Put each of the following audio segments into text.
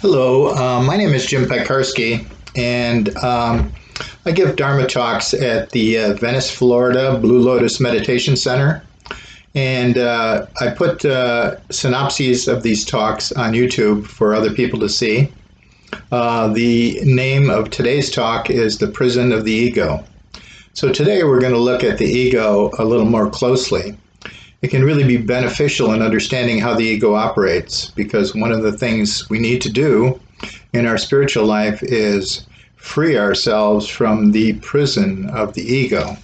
Hello, my name is Jim Pekarski, and I give Dharma talks at the Venice, Florida Blue Lotus Meditation Center. And I put synopses of these talks on YouTube for other people to see. The name of today's talk is The Prison of the Ego. So today we're going to look at the ego a little more closely. It can really be beneficial in understanding how the ego operates, because one of the things we need to do in our spiritual life is free ourselves from the prison of the ego.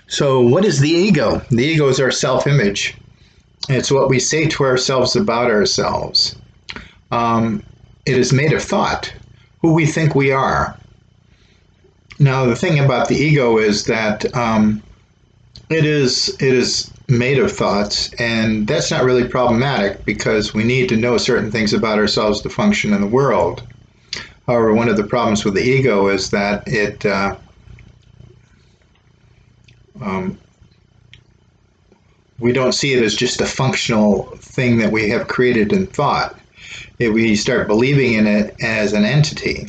So what is the ego? The ego is our self-image. It's what we say to ourselves about ourselves. It is made of thought, who we think we are. Now, the thing about the ego is that it is made of thoughts, and that's not really problematic because we need to know certain things about ourselves to function in the world. However, one of the problems with the ego is that we don't see it as just a functional thing that we have created in thought. We start believing in it as an entity.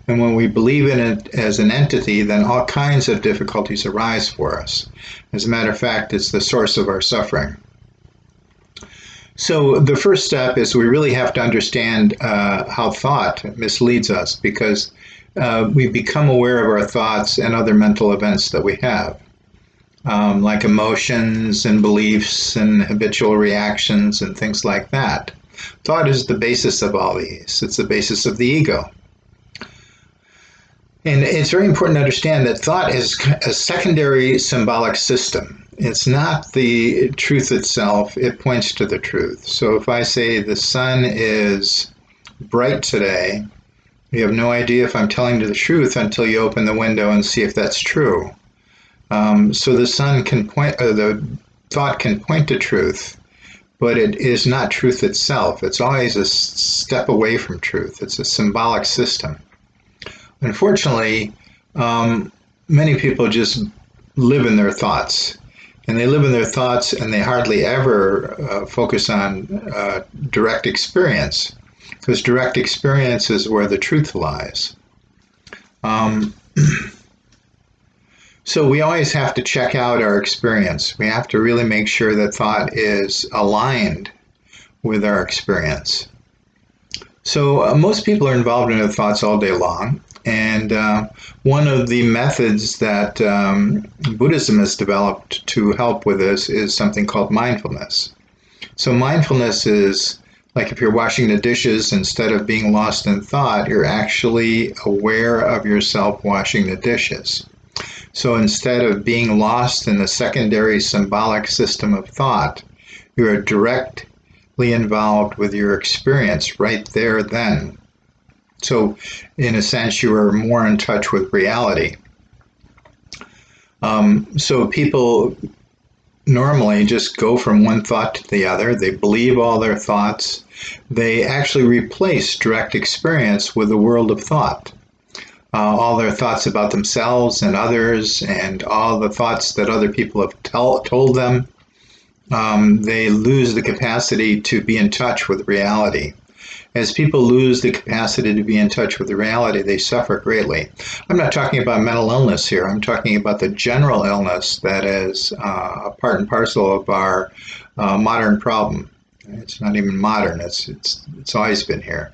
And when we believe in it as an entity, then all kinds of difficulties arise for us. As a matter of fact, it's the source of our suffering. So the first step is we really have to understand how thought misleads us, because we become aware of our thoughts and other mental events that we have, like emotions and beliefs and habitual reactions and things like that. Thought is the basis of all these. It's the basis of the ego. And it's very important to understand that thought is a secondary symbolic system. It's not the truth itself. It points to the truth. So if I say the sun is bright today, you have no idea if I'm telling you the truth until you open the window and see if that's true. So the sun can point, the thought can point to truth, but it is not truth itself. It's always a step away from truth. It's a symbolic system. Unfortunately, many people just live in their thoughts, and they live in their thoughts and they hardly ever focus on direct experience, because direct experience is where the truth lies. So we always have to check out our experience. We have to really make sure that thought is aligned with our experience. So most people are involved in their thoughts all day long. And one of the methods that Buddhism has developed to help with this is something called mindfulness. So mindfulness is like if you're washing the dishes, instead of being lost in thought, you're actually aware of yourself washing the dishes. So instead of being lost in the secondary symbolic system of thought, you are directly involved with your experience right there then. So in a sense, you are more in touch with reality. So people normally just go from one thought to the other. They believe all their thoughts. They actually replace direct experience with a world of thought. All their thoughts about themselves and others, and all the thoughts that other people have told them, they lose the capacity to be in touch with reality. As people lose the capacity to be in touch with the reality, they suffer greatly. I'm not talking about mental illness here. I'm talking about the general illness that is a part and parcel of our modern problem. It's not even modern. It's always been here.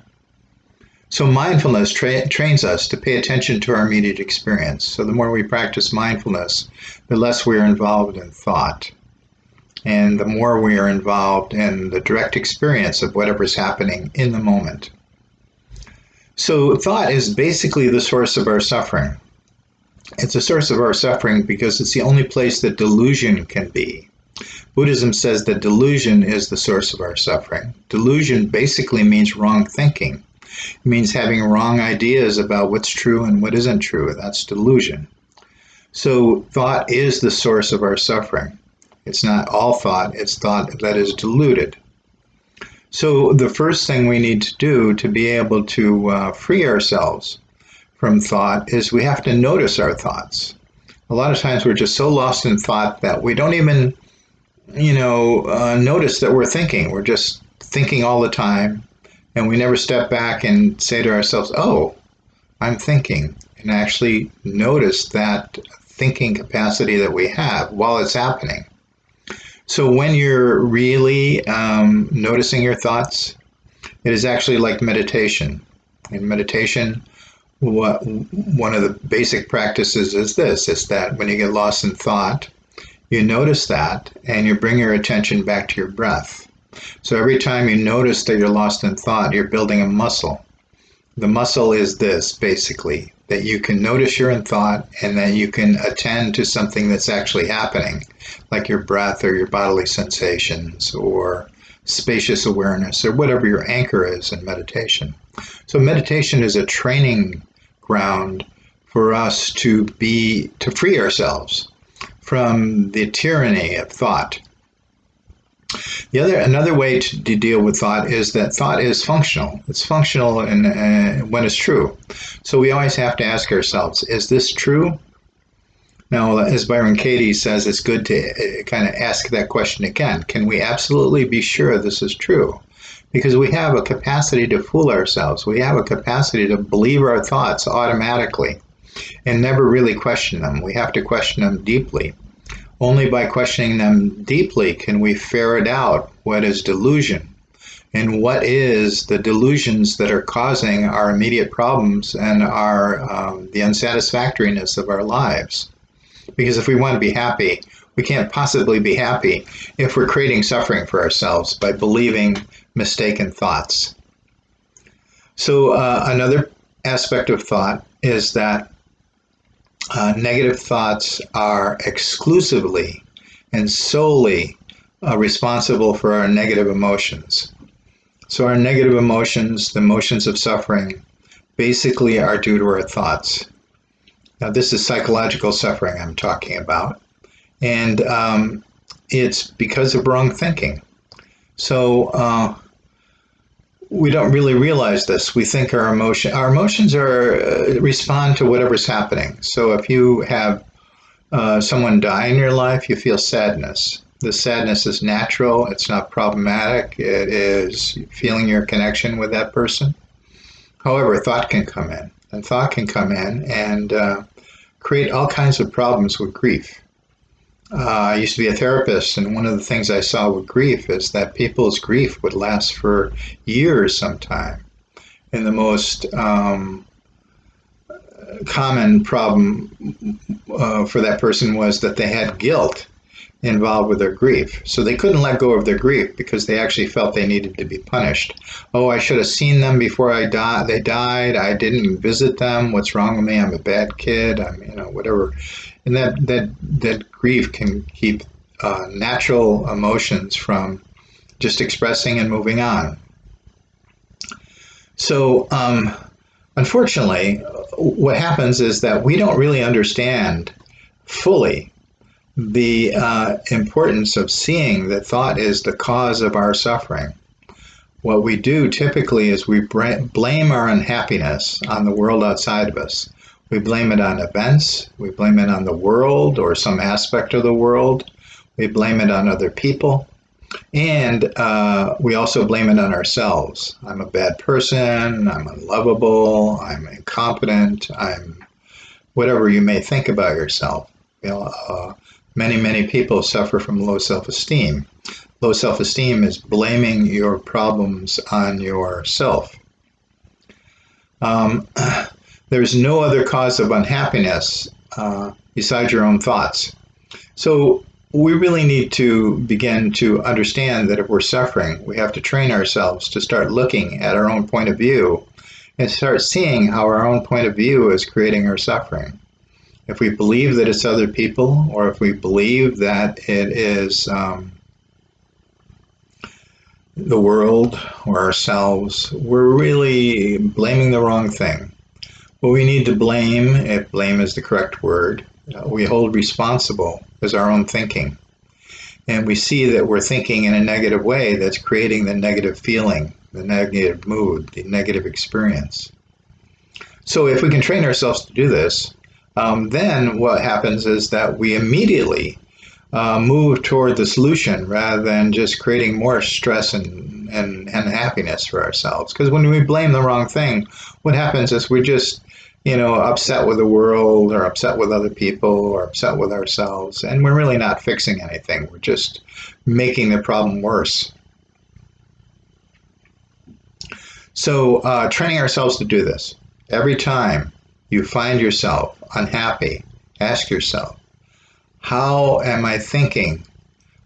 So mindfulness trains us to pay attention to our immediate experience. So the more we practice mindfulness, the less we are involved in thought, and the more we are involved in the direct experience of whatever's happening in the moment. So thought is basically the source of our suffering. It's a source of our suffering because it's the only place that delusion can be. Buddhism says that delusion is the source of our suffering. Delusion basically means wrong thinking. It means having wrong ideas about what's true and what isn't true. That's delusion. So thought is the source of our suffering. It's not all thought, it's thought that is deluded. So the first thing we need to do to be able to free ourselves from thought is we have to notice our thoughts. A lot of times we're just so lost in thought that we don't even, notice that we're thinking. We're just thinking all the time, And we never step back and say to ourselves, oh, I'm thinking, and actually notice that thinking capacity that we have while it's happening. So when you're really noticing your thoughts, it is actually like meditation. In meditation, one of the basic practices is this, is that when you get lost in thought, you notice that and you bring your attention back to your breath. So every time you notice that you're lost in thought, you're building a muscle. The muscle is this, basically, that you can notice you're in thought and that you can attend to something that's actually happening, like your breath or your bodily sensations or spacious awareness or whatever your anchor is in meditation. So meditation is a training ground for us to free ourselves from the tyranny of thought. Another way to deal with thought is that thought is functional. It's functional when it's true. So we always have to ask ourselves, is this true? Now, as Byron Katie says, it's good to kind of ask that question again. Can we absolutely be sure this is true? Because we have a capacity to fool ourselves. We have a capacity to believe our thoughts automatically and never really question them. We have to question them deeply. Only by questioning them deeply can we ferret out what is delusion and what is the delusions that are causing our immediate problems and the unsatisfactoriness of our lives. Because if we want to be happy, we can't possibly be happy if we're creating suffering for ourselves by believing mistaken thoughts. So another aspect of thought is that negative thoughts are exclusively and solely responsible for our negative emotions. So our negative emotions, the emotions of suffering, basically are due to our thoughts. Now this is psychological suffering I'm talking about, and it's because of wrong thinking. So we don't really realize this. We think our emotions respond to whatever's happening. So if you have someone die in your life, you feel sadness. The sadness is natural. It's not problematic. It is feeling your connection with that person. However, thought can come in, and create all kinds of problems with grief. I used to be a therapist, and one of the things I saw with grief is that people's grief would last for years sometime. And the most common problem for that person was that they had guilt involved with their grief. So they couldn't let go of their grief because they actually felt they needed to be punished. Oh, I should have seen them before they died. I didn't visit them. What's wrong with me? I'm a bad kid. Whatever. And that grief can keep natural emotions from just expressing and moving on. So unfortunately, what happens is that we don't really understand fully the importance of seeing that thought is the cause of our suffering. What we do typically is we blame our unhappiness on the world outside of us. We blame it on events, we blame it on the world or some aspect of the world, we blame it on other people, and we also blame it on ourselves. I'm a bad person, I'm unlovable, I'm incompetent, I'm whatever you may think about yourself. Many people suffer from low self-esteem. Low self-esteem is blaming your problems on yourself. There's no other cause of unhappiness besides your own thoughts. So we really need to begin to understand that if we're suffering, we have to train ourselves to start looking at our own point of view and start seeing how our own point of view is creating our suffering. If we believe that it's other people, or if we believe that it is the world or ourselves, we're really blaming the wrong thing. What we need to blame, if blame is the correct word, we hold responsible is our own thinking. And we see that we're thinking in a negative way that's creating the negative feeling, the negative mood, the negative experience. So if we can train ourselves to do this, then what happens is that we immediately move toward the solution rather than just creating more stress and and happiness for ourselves. Because when we blame the wrong thing, what happens is we're just, upset with the world or upset with other people or upset with ourselves, and we're really not fixing anything. We're just making the problem worse. So training ourselves to do this. Every time you find yourself unhappy, ask yourself, how am I thinking?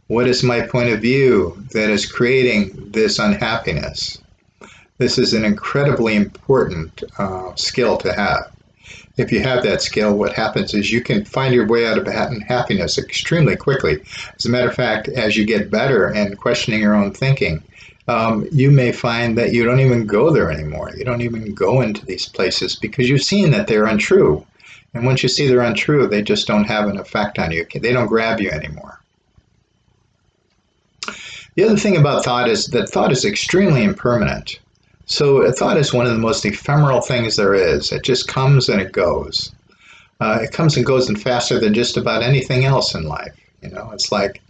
What is my point of view that is creating this unhappiness? This is an incredibly important skill to have. If you have that skill, what happens is you can find your way out of unhappiness extremely quickly. As a matter of fact, as you get better in questioning your own thinking, you may find that you don't even go there anymore. You don't even go into these places because you've seen that they're untrue. And once you see they're untrue, they just don't have an effect on you. They don't grab you anymore. The other thing about thought is that thought is extremely impermanent. So a thought is one of the most ephemeral things there is. It just comes and it goes. It comes and goes and faster than just about anything else in life. It's like,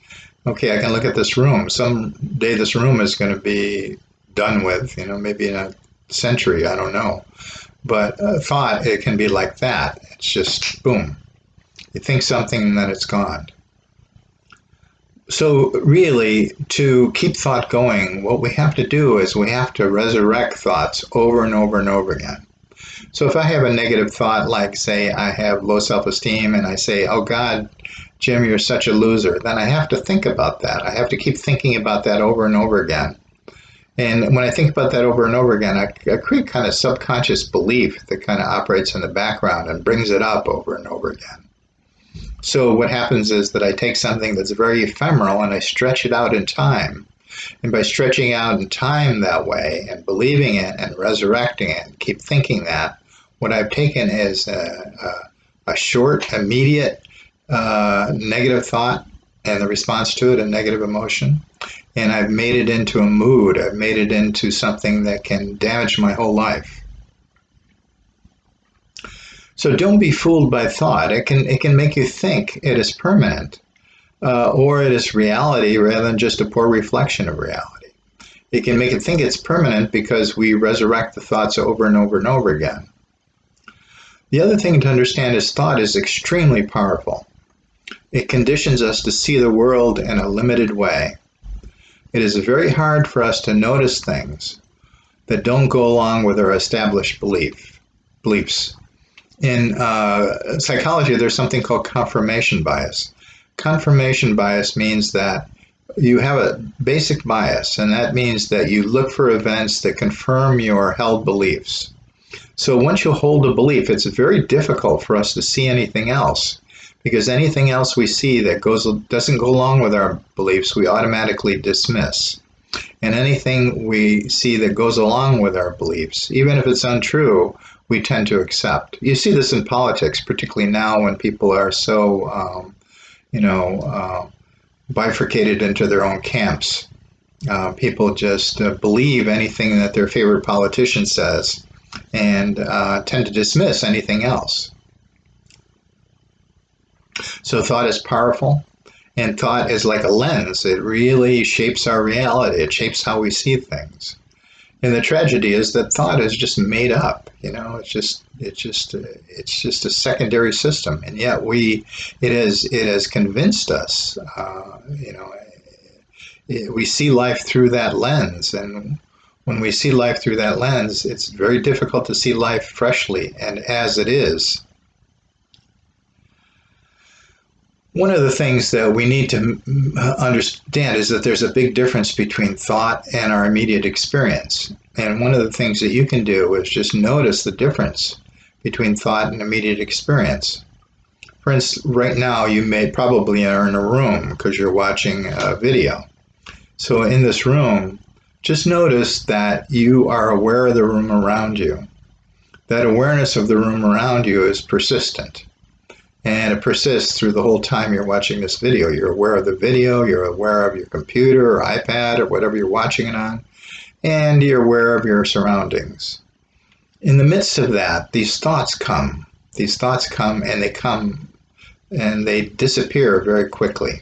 okay, I can look at this room. Someday this room is going to be done with, maybe in a century, I don't know. But thought, it can be like that. It's just boom. You think something and then it's gone. So really, to keep thought going, what we have to do is we have to resurrect thoughts over and over and over again. So if I have a negative thought, like say I have low self-esteem and I say, oh God, Jim, you're such a loser, then I have to think about that. I have to keep thinking about that over and over again. And when I think about that over and over again, I create kind of subconscious belief that kind of operates in the background and brings it up over and over again. So what happens is that I take something that's very ephemeral and I stretch it out in time. And by stretching out in time that way and believing it and resurrecting it and keep thinking that, what I've taken is a short, immediate negative thought and the response to it, a negative emotion. And I've made it into a mood. I've made it into something that can damage my whole life. So don't be fooled by thought. It can make you think it is permanent, or it is reality rather than just a poor reflection of reality. It can make it think it's permanent because we resurrect the thoughts over and over and over again. The other thing to understand is thought is extremely powerful. It conditions us to see the world in a limited way. It is very hard for us to notice things that don't go along with our established beliefs. In psychology, there's something called confirmation bias. Confirmation bias means that you have a basic bias, and that means that you look for events that confirm your held beliefs. So once you hold a belief, it's very difficult for us to see anything else, because anything else we see that doesn't go along with our beliefs, we automatically dismiss. And anything we see that goes along with our beliefs, even if it's untrue, we tend to accept. You see this in politics, particularly now when people are so, bifurcated into their own camps. People just believe anything that their favorite politician says and tend to dismiss anything else. So thought is powerful, and thought is like a lens. It really shapes our reality. It shapes how we see things. And the tragedy is that thought is just made up. It's just a secondary system, and yet it has convinced us. We see life through that lens, and when we see life through that lens, it's very difficult to see life freshly and as it is. One of the things that we need to understand is that there's a big difference between thought and our immediate experience. And one of the things that you can do is just notice the difference between thought and immediate experience. For instance, right now you may probably are in a room because you're watching a video. So in this room, just notice that you are aware of the room around you. That awareness of the room around you is persistent. And it persists through the whole time you're watching this video. You're aware of the video, you're aware of your computer or iPad or whatever you're watching it on, and you're aware of your surroundings. In the midst of that, these thoughts come. These thoughts come and they disappear very quickly.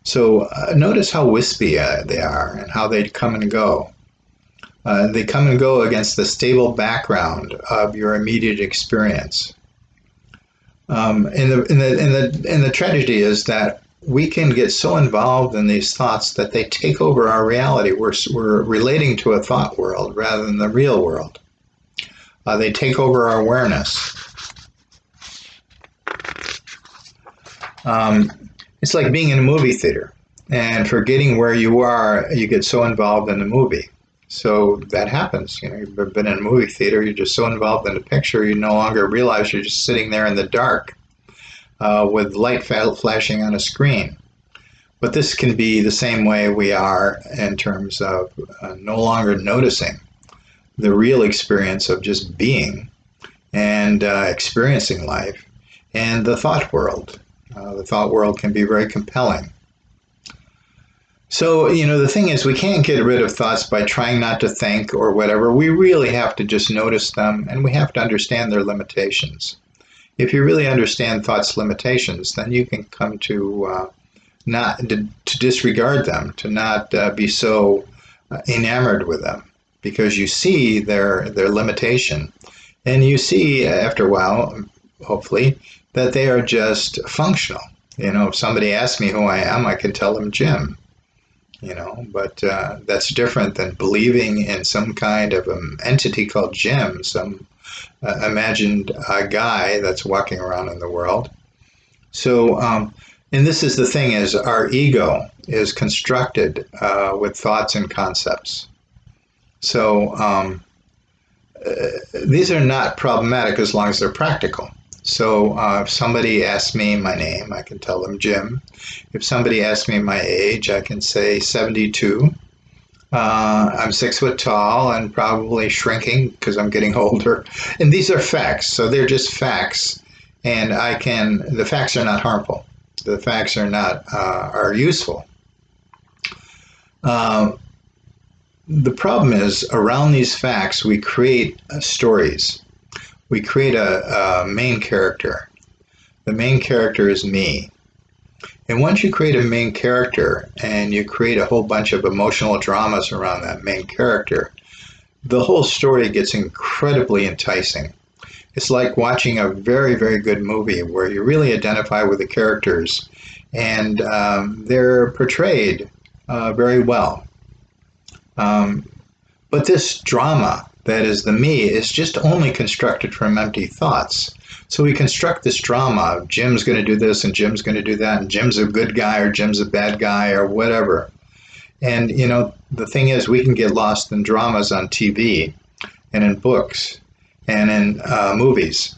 So notice how wispy they are and how they come and go. They come and go against the stable background of your immediate experience. And the tragedy is that we can get so involved in these thoughts that they take over our reality. We're relating to a thought world rather than the real world. They take over our awareness. It's like being in a movie theater and forgetting where you are. You get so involved in the movie. So that happens. You know, you've been in a movie theater. You're just so involved in the picture, you no longer realize you're just sitting there in the dark with light flashing on a screen. But this can be the same way we are in terms of no longer noticing the real experience of just being and experiencing life and the thought world. The thought world can be very compelling. So, you know, the thing is, we can't get rid of thoughts by trying not to think or whatever. We really have to just notice them, and we have to understand their limitations. If you really understand thoughts' limitations, then you can come to not to disregard them, to not be so enamored with them, because you see their limitation, and you see after a while, hopefully, that they are just functional. You know, if somebody asks me who I am, I can tell them Jim. You know, but that's different than believing in some kind of entity called Jim, some imagined guy that's walking around in the world. So, and this is the thing: is our ego is constructed with thoughts and concepts. So these are not problematic as long as they're practical. So if somebody asks me my name, I can tell them Jim. If somebody asks me my age, I can say 72. I'm 6 foot tall and probably shrinking because I'm getting older. And these are facts. So they're just facts. And the facts are not harmful. The facts are useful. The problem is around these facts, we create stories. We create a main character. The main character is me. And once you create a main character and you create a whole bunch of emotional dramas around that main character, the whole story gets incredibly enticing. It's like watching a very, very good movie where you really identify with the characters and they're portrayed very well. But this drama that is the me is just only constructed from empty thoughts. So we construct this drama of Jim's going to do this and Jim's going to do that and Jim's a good guy or Jim's a bad guy or whatever. And, you know, the thing is we can get lost in dramas on TV and in books and in movies.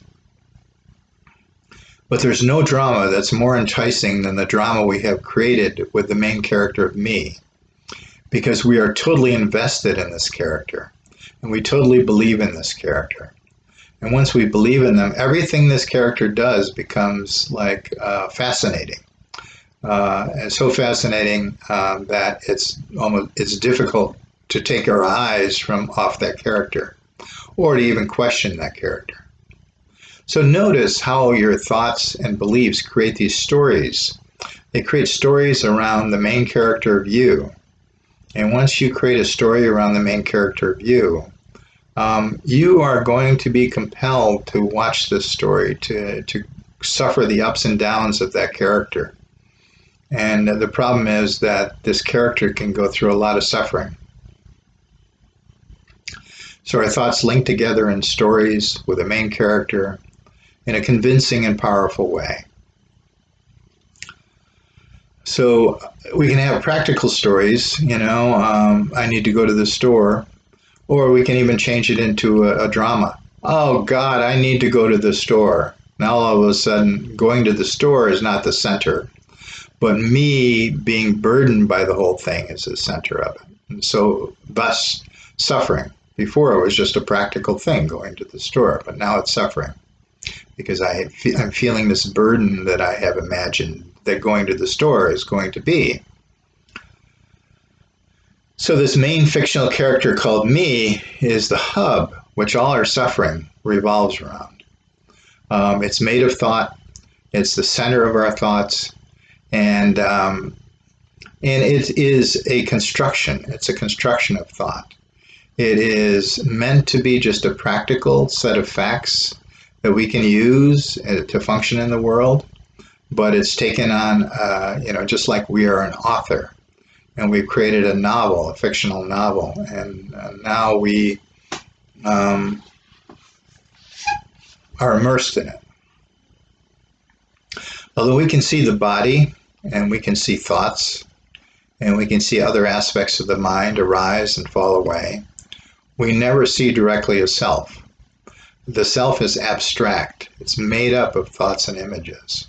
But there's no drama that's more enticing than the drama we have created with the main character of me, because we are totally invested in this character and we totally believe in this character. And once we believe in them, everything this character does becomes like fascinating. And so fascinating that it's difficult to take our eyes from off that character or to even question that character. So notice how your thoughts and beliefs create these stories. They create stories around the main character of you. And once you create a story around the main character of you, you are going to be compelled to watch this story, to suffer the ups and downs of that character. And the problem is that this character can go through a lot of suffering. So our thoughts link together in stories with a main character in a convincing and powerful way. So we can have practical stories, you know, I need to go to the store, or we can even change it into a drama. Oh God, I need to go to the store. Now all of a sudden going to the store is not the center, but me being burdened by the whole thing is the center of it. And so thus suffering. Before it was just a practical thing going to the store, but now it's suffering because I'm feeling this burden that I have imagined that going to the store is going to be. So this main fictional character called me is the hub, which all our suffering revolves around. It's made of thought. It's the center of our thoughts. And And it is a construction. It's a construction of thought. It is meant to be just a practical set of facts that we can use to function in the world, but it's taken on, just like we are an author and we've created a novel, a fictional novel, and now we are immersed in it. Although we can see the body and we can see thoughts and we can see other aspects of the mind arise and fall away, we never see directly a self. The self is abstract. It's made up of thoughts and images.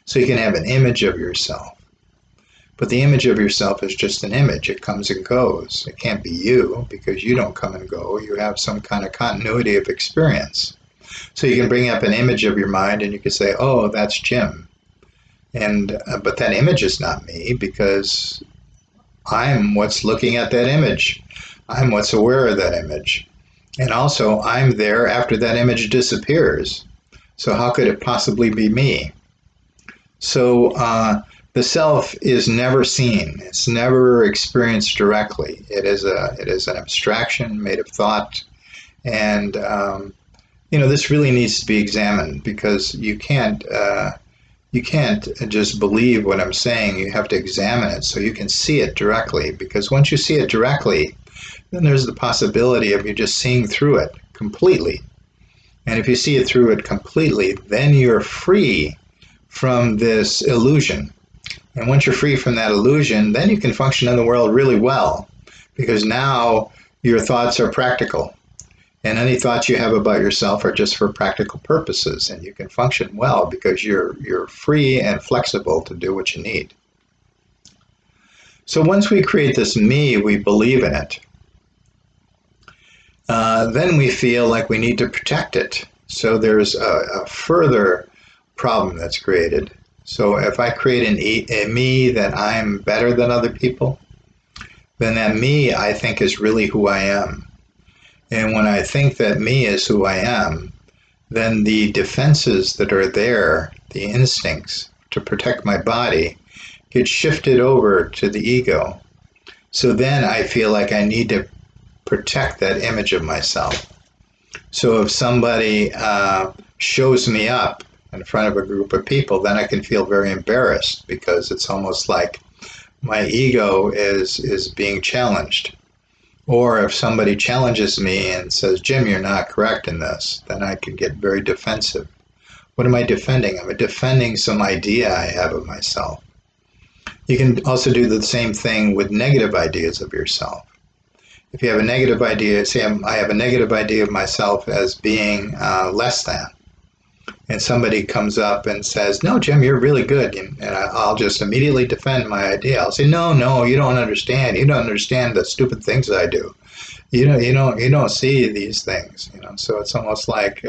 So you can have an image of yourself, but the image of yourself is just an image. It comes and goes. It can't be you because you don't come and go. You have some kind of continuity of experience. So you can bring up an image of your mind and you can say, oh, that's Jim. But that image is not me because I'm what's looking at that image. I'm what's aware of that image. And also, I'm there after that image disappears. So how could it possibly be me? So the self is never seen. It's never experienced directly. It is an abstraction made of thought. And, this really needs to be examined because you can't just believe what I'm saying. You have to examine it so you can see it directly. Because once you see it directly, then there's the possibility of you just seeing through it completely. And if you see it through it completely, then you're free from this illusion. And once you're free from that illusion, then you can function in the world really well because now your thoughts are practical. And any thoughts you have about yourself are just for practical purposes, and you can function well because you're free and flexible to do what you need. So once we create this me, we believe in it. Then we feel like we need to protect it. So there's a further problem that's created. So if I create a me that I'm better than other people, then that me I think is really who I am. And when I think that me is who I am, then the defenses that are there, the instincts to protect my body, get shifted over to the ego. So then I feel like I need to protect that image of myself. So if somebody shows me up in front of a group of people, then I can feel very embarrassed because it's almost like my ego is being challenged. Or if somebody challenges me and says, Jim, you're not correct in this, then I can get very defensive. What am I defending? I'm defending some idea I have of myself. You can also do the same thing with negative ideas of yourself. If you have a negative idea, say I have a negative idea of myself as being less than, and somebody comes up and says, no, Jim, you're really good, and I'll just immediately defend my idea. I'll say, no, you don't understand. You don't understand the stupid things that I do. You don't see these things. So it's almost like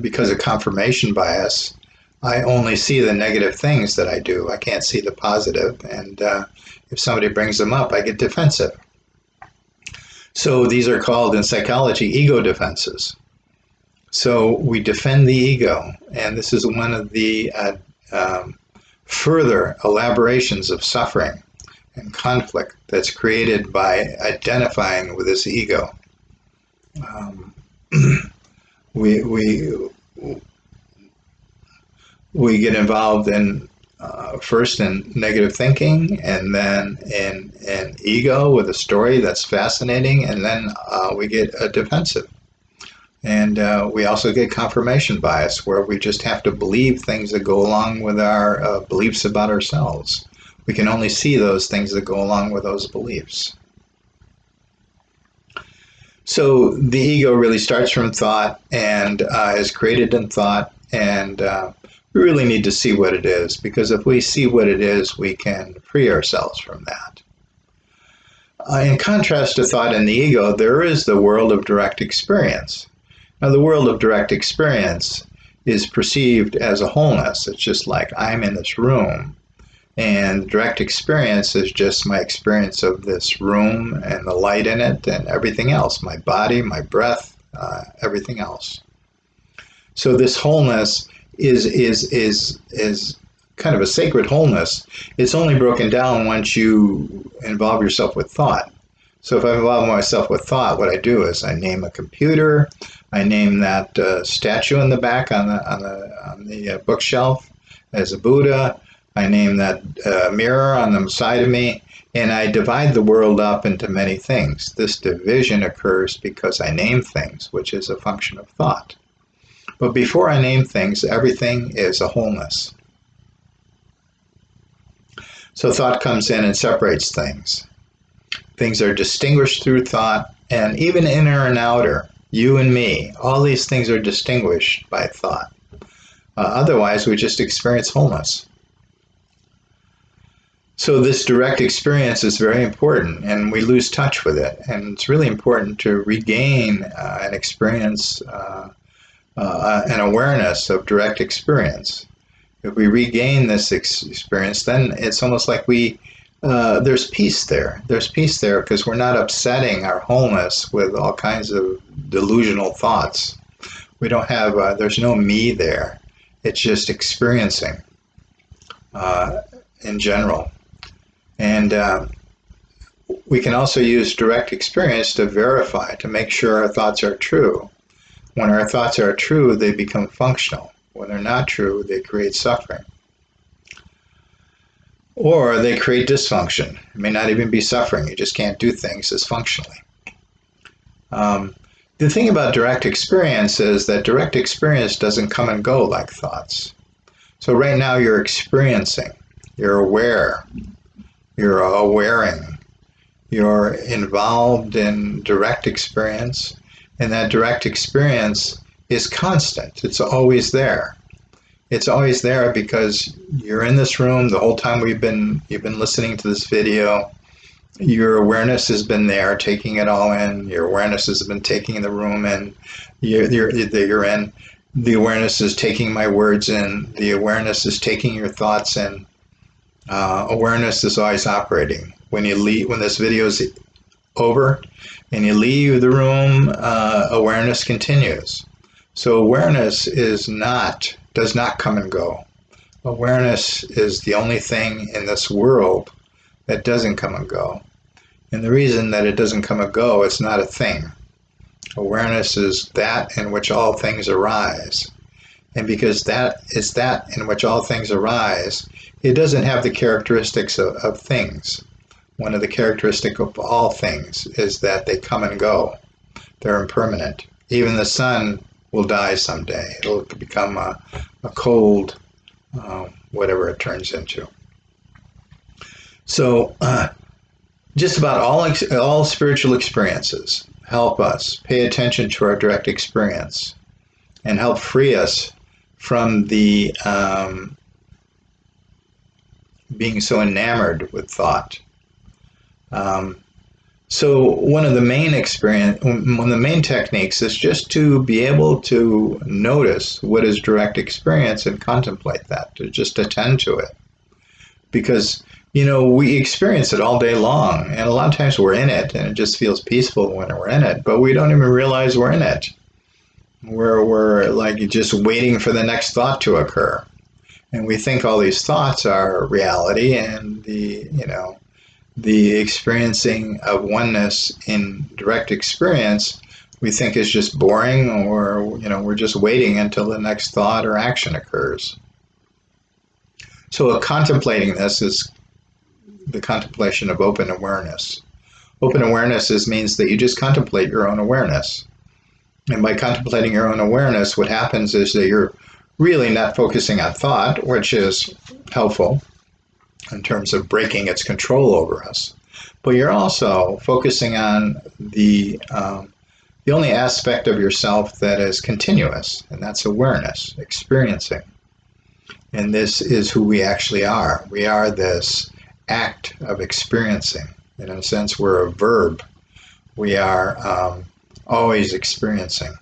because of confirmation bias, I only see the negative things that I do. I can't see the positive, and if somebody brings them up, I get defensive. So these are called in psychology ego defenses. So we defend the ego, and this is one of the further elaborations of suffering and conflict that's created by identifying with this ego. We get involved in first in negative thinking, and then in ego with a story that's fascinating, and then we get a defensive. And we also get confirmation bias, where we just have to believe things that go along with our beliefs about ourselves. We can only see those things that go along with those beliefs. So the ego really starts from thought and is created in thought, and we really need to see what it is, because if we see what it is, we can free ourselves from that. In contrast to thought and the ego, there is the world of direct experience. Now, the world of direct experience is perceived as a wholeness. It's just like I'm in this room, and direct experience is just my experience of this room and the light in it and everything else, my body, my breath, everything else. So this wholeness is kind of a sacred wholeness. It's only broken down once you involve yourself with thought. So if I involve myself with thought, what I do is I name a computer, I name that statue in the back on the bookshelf as a Buddha, I name that mirror on the side of me, and I divide the world up into many things. This division occurs because I name things, which is a function of thought. But before I name things, everything is a wholeness. So thought comes in and separates things. Things are distinguished through thought, and even inner and outer, you and me, all these things are distinguished by thought. Otherwise, we just experience wholeness. So this direct experience is very important, and we lose touch with it. And it's really important to regain an experience, an awareness of direct experience. If we regain this experience, then it's almost like there's peace there. There's peace there because we're not upsetting our wholeness with all kinds of delusional thoughts. We don't have, there's no me there. It's just experiencing in general. And we can also use direct experience to verify, to make sure our thoughts are true. When our thoughts are true, they become functional. When they're not true, they create suffering. Or they create dysfunction. It may not even be suffering. You just can't do things as functionally. The thing about direct experience is that direct experience doesn't come and go like thoughts. So right now you're experiencing, you're aware, you're awareing, you're involved in direct experience, and that direct experience is constant. It's always there. It's always there because you're in this room the whole time you've been listening to this video. Your awareness has been there, taking it all in. Your awareness has been taking the room in. You're in. The awareness is taking my words in. The awareness is taking your thoughts in. Awareness is always operating. When you leave, when this video is over and you leave the room, awareness continues. So awareness does not come and go. Awareness is the only thing in this world that doesn't come and go. And the reason that it doesn't come and go, it's not a thing. Awareness is that in which all things arise. And because that is that in which all things arise, it doesn't have the characteristics of things. One of the characteristics of all things is that they come and go. They're impermanent. Even the sun will die someday. It'll become a cold, whatever it turns into. So just about all spiritual experiences help us pay attention to our direct experience and help free us from the being so enamored with thought. So one of the main techniques is just to be able to notice what is direct experience and contemplate that, to just attend to it. Because, we experience it all day long, and a lot of times we're in it, and it just feels peaceful when we're in it, but we don't even realize we're in it. We're like just waiting for the next thought to occur. And we think all these thoughts are reality, and the experiencing of oneness in direct experience we think is just boring, or we're just waiting until the next thought or action occurs. So contemplating this is the contemplation of open awareness. Open awareness means that you just contemplate your own awareness. And by contemplating your own awareness, what happens is that you're really not focusing on thought, which is helpful in terms of breaking its control over us. But you're also focusing on the only aspect of yourself that is continuous, and that's awareness, experiencing. And this is who we actually are. We are this act of experiencing. In a sense, we're a verb. We are always experiencing.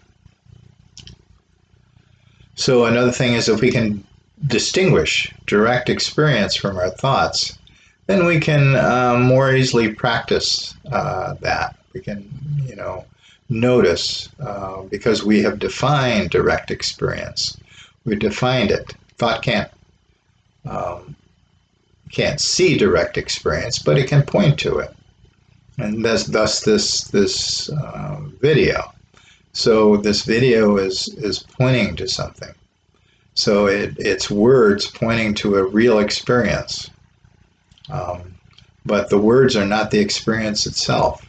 So another thing is, if we can distinguish direct experience from our thoughts, then we can more easily practice that. We can, notice because we have defined direct experience. We defined it. Thought can't Um, can't see direct experience, but it can point to it, and thus this video. So this video is pointing to something. So it's words pointing to a real experience, um, but the words are not the experience itself.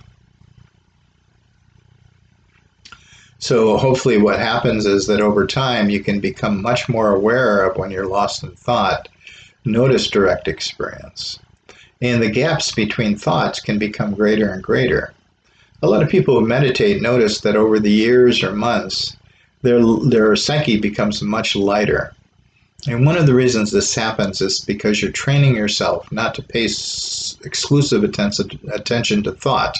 So hopefully what happens is that over time you can become much more aware of when you're lost in thought, notice direct experience. And the gaps between thoughts can become greater and greater. A lot of people who meditate notice that over the years or months, their psyche becomes much lighter. And one of the reasons this happens is because you're training yourself not to pay exclusive attention to thought.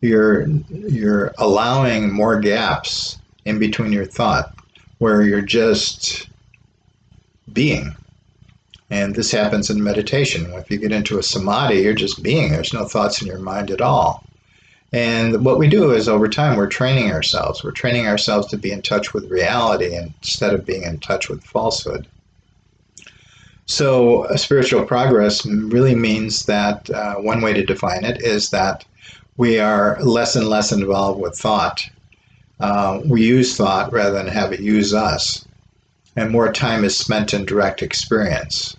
You're allowing more gaps in between your thought where you're just being. And this happens in meditation. If you get into a samadhi, you're just being. There's no thoughts in your mind at all. And what we do is over time, we're training ourselves. We're training ourselves to be in touch with reality instead of being in touch with falsehood. So spiritual progress really means that one way to define it is that we are less and less involved with thought. We use thought rather than have it use us. And more time is spent in direct experience.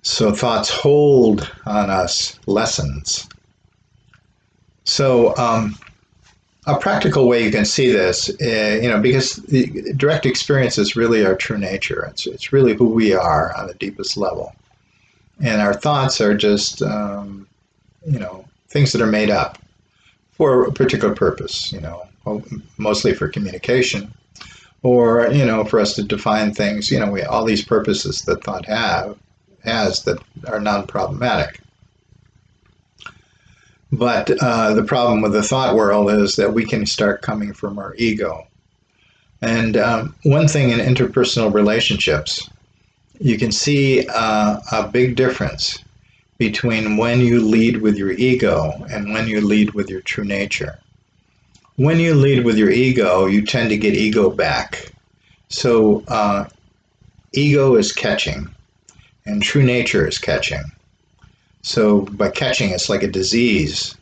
So thoughts hold on us lessons. So a practical way you can see this, because the direct experience is really our true nature. It's really who we are on the deepest level. And our thoughts are just, things that are made up for a particular purpose, mostly for communication or, for us to define things. All these purposes that thought has that are non-problematic. But the problem with the thought world is that we can start coming from our ego. And one thing in interpersonal relationships, you can see a big difference between when you lead with your ego and when you lead with your true nature. When you lead with your ego, you tend to get ego back. So ego is catching, and true nature is catching. So by catching, it's like a disease.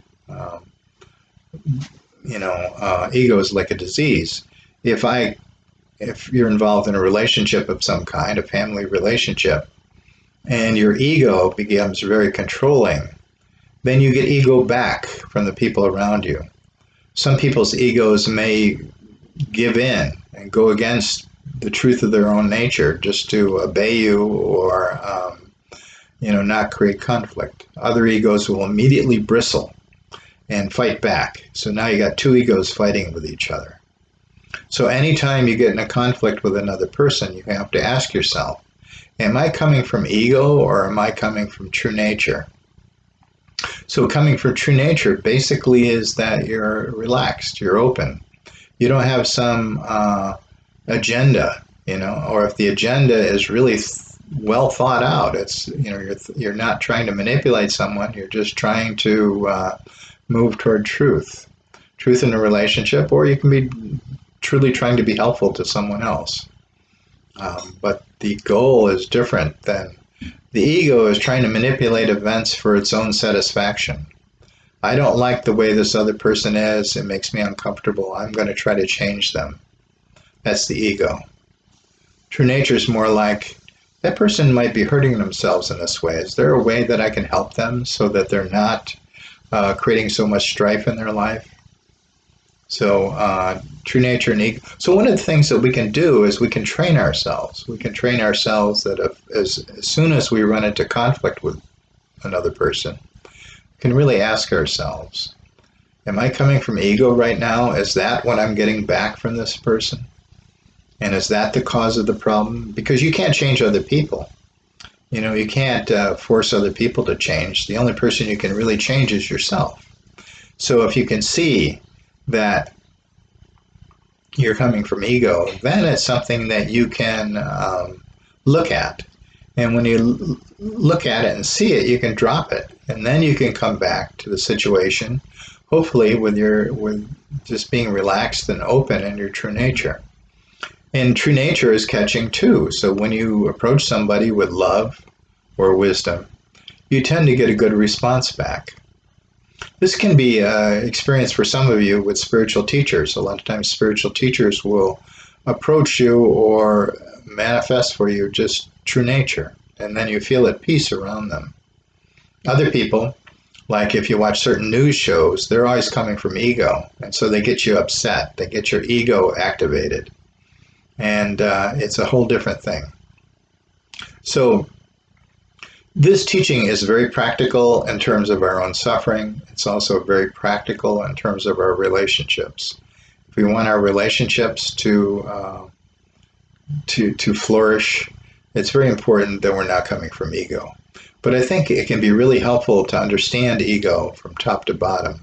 Ego is like a disease. If you're involved in a relationship of some kind, a family relationship, and your ego becomes very controlling, then you get ego back from the people around you. Some people's egos may give in and go against the truth of their own nature just to obey you or not create conflict. Other egos will immediately bristle and fight back. So now you got two egos fighting with each other. So anytime you get in a conflict with another person, you have to ask yourself, am I coming from ego or am I coming from true nature? So coming from true nature basically is that you're relaxed, you're open. You don't have some agenda, or if the agenda is really well thought out, it's you're not trying to manipulate someone, you're just trying to move toward truth in a relationship, or you can be truly trying to be helpful to someone else. But the goal is different than the ego is trying to manipulate events for its own satisfaction. I don't like the way this other person is, it makes me uncomfortable, I'm going to try to change them. That's the ego. True nature is more like, that person might be hurting themselves in this way. Is there a way that I can help them so that they're not creating so much strife in their life? So true nature and ego. So one of the things that we can do is we can train ourselves. We can train ourselves that as soon as we run into conflict with another person, we can really ask ourselves, am I coming from ego right now? Is that what I'm getting back from this person? And is that the cause of the problem? Because you can't change other people. You can't force other people to change. The only person you can really change is yourself. So if you can see that you're coming from ego, then it's something that you can look at. And when you look at it and see it, you can drop it. And then you can come back to the situation, hopefully with just being relaxed and open in your true nature. And true nature is catching too. So when you approach somebody with love or wisdom, you tend to get a good response back. This can be experience for some of you with spiritual teachers. A lot of times, spiritual teachers will approach you or manifest for you just true nature, and then you feel at peace around them. Other people, like if you watch certain news shows, they're always coming from ego, and so they get you upset. They get your ego activated, and it's a whole different thing. So this teaching is very practical in terms of our own suffering. It's also very practical in terms of our relationships. If we want our relationships to flourish, it's very important that we're not coming from ego. But I think it can be really helpful to understand ego from top to bottom.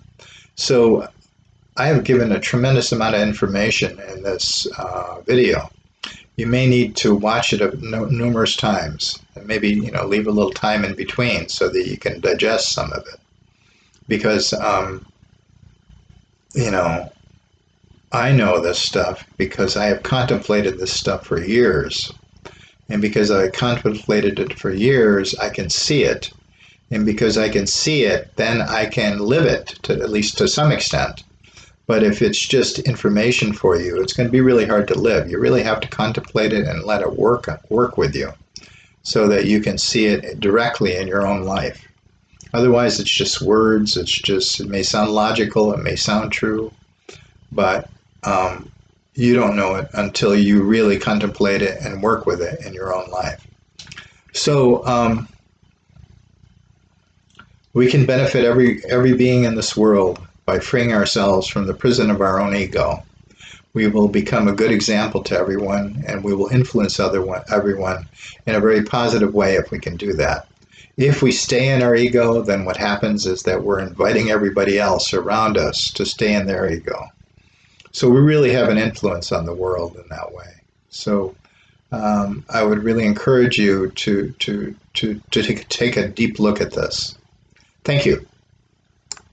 So I have given a tremendous amount of information in this video. You may need to watch it numerous times and maybe leave a little time in between so that you can digest some of it, because you know I know this stuff because I have contemplated this stuff for years, and because I contemplated it for years I can see it, and because I can see it then I can live it, to at least to some extent. But if it's just information for you, it's going to be really hard to live. You really have to contemplate it and let it work with you so that you can see it directly in your own life. Otherwise, it's just words. It may sound logical, it may sound true, but you don't know it until you really contemplate it and work with it in your own life. So we can benefit every being in this world by freeing ourselves from the prison of our own ego. We will become a good example to everyone, and we will influence everyone in a very positive way if we can do that. If we stay in our ego, then what happens is that we're inviting everybody else around us to stay in their ego. So we really have an influence on the world in that way. So I would really encourage you to take a deep look at this. Thank you.